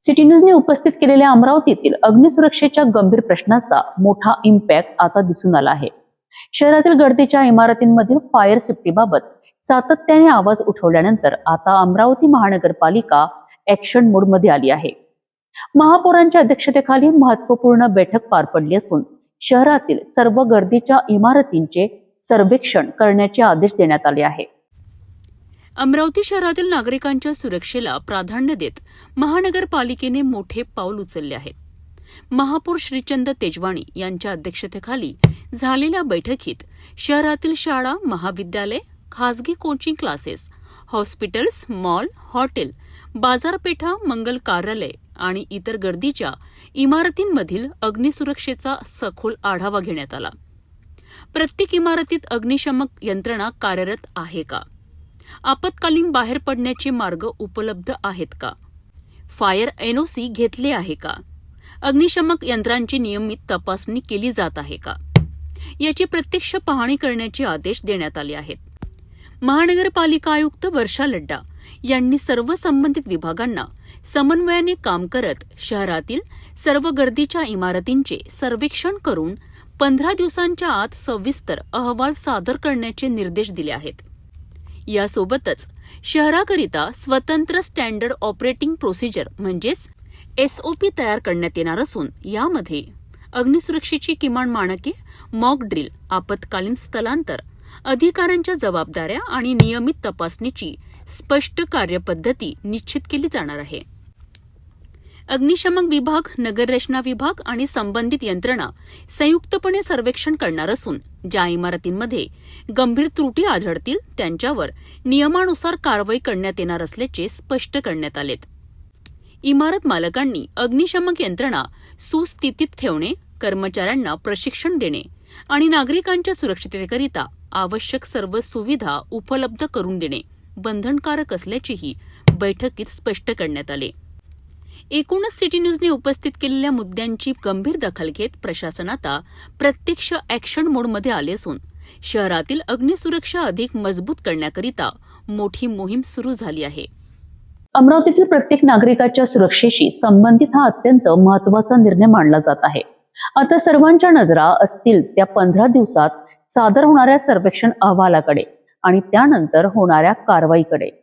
City न्यूजने उपस्थित केलेल्या अमरावतीतील अग्निसुरक्षेच्या गंभीर प्रश्नाचा मोठा इम्पॅक्ट आता दिसून आला आहे। शहरातील गर्दीच्या इमारतींमधील फायर सेफ्टीबाबत सातत्याने आवाज उठवल्यानंतर आता अमरावती महानगरपालिका ऍक्शन मोडमध्ये आली आहे। महापौरांच्या अध्यक्षतेखाली महत्त्वपूर्ण बैठक पार पडली असून शहरातील सर्व गर्दीच्या इमारतींचे सर्वेक्षण करण्याचे आदेश देण्यात आले आहे। अमरावती शहरातील नागरिकांच्या सुरक्षेला प्राधान्य देत महानगरपालिकेने मोठे पाऊल उचलले आहे। महापौर श्रीचंद तेजवाणी यांच्या अध्यक्षतेखाली झालेल्या बैठकीत शहरातील शाळा, महाविद्यालय, खासगी coaching classes, hospitals, mall, hotel, बाजारपेठा, मंगल कार्यालय आणि इतर गर्दीच्या इमारतींमधील अग्निसुरक्षेचा सखोल आढावा घेण्यात आला। प्रत्येक इमारतीत अग्निशमक यंत्रणा कार्यरत आहे का? आपत्कालीन बाहेर पडण्याचे मार्ग उपलब्ध आहेत का? फायर एनओसी घेतले आहे का? अग्निशमक यंत्रांची नियमित तपासणी केली जात आहे का? याची प्रत्यक्ष पाहणी करण्याचे आदेश देण्यात आले आहेत। महानगरपालिका आयुक्त वर्षा लड्डा यांनी सर्व संबंधित विभागांना समन्वयाने काम करत शहरातील सर्व गर्दीच्या इमारतींचे सर्वेक्षण करून 15 दिवसांच्या आत सविस्तर अहवाल सादर करण्याचे निर्देश दिले आहेत। यासोबतच शहराकरिता स्वतंत्र स्टँडर्ड ऑपरेटिंग प्रोसिजर म्हणजेच एसओपी तयार करण्यात येणार असून यामध्ये अग्निसुरक्षेची किमान मानके, मॉक ड्रिल, आपत्कालीन स्थलांतर, अधिकाऱ्यांच्या जबाबदाऱ्या आणि नियमित तपासणीची स्पष्ट कार्यपद्धती निश्चित केली जाणार आहे। अग्निशमक विभाग, नगररचना विभाग आणि संबंधित यंत्रणा संयुक्तपणे सर्वेक्षण करणार असून ज्या इमारतींमध्ये गंभीर त्रुटी आढळतील त्यांच्यावर नियमानुसार कारवाई करण्यात येणार असल्याचे स्पष्ट करण्यात आलेत। इमारत मालकांनी अग्निशमक यंत्रणा सुस्थितीत ठेवणे, कर्मचाऱ्यांना प्रशिक्षण देणे आणि नागरिकांच्या सुरक्षिततेकरिता आवश्यक सर्व सुविधा उपलब्ध करून देणे बंधनकारक असल्याचेही बैठकीत स्पष्ट करण्यात आले। एकूणच सिटी न्यूजने उपस्थित केलेल्या मुद्द्यांची गंभीर दखल घेत प्रशासन आता प्रत्यक्ष ऍक्शन मोडमध्ये आले असून शहरातील अग्निसुरक्षा अधिक मजबूत करण्याकरिता मोठी मोहीम सुरू झाली आहे। अमरावतीतील प्रत्येक नागरिकाच्या सुरक्षेशी संबंधित हा अत्यंत महत्त्वाचा निर्णय मानला जात आहे। आता सर्वांच्या नजरा असतील त्या 15 दिवसात सादर होणाऱ्या सर्वेक्षण अहवालाकडे आणि त्यानंतर होणाऱ्या कारवाईकडे।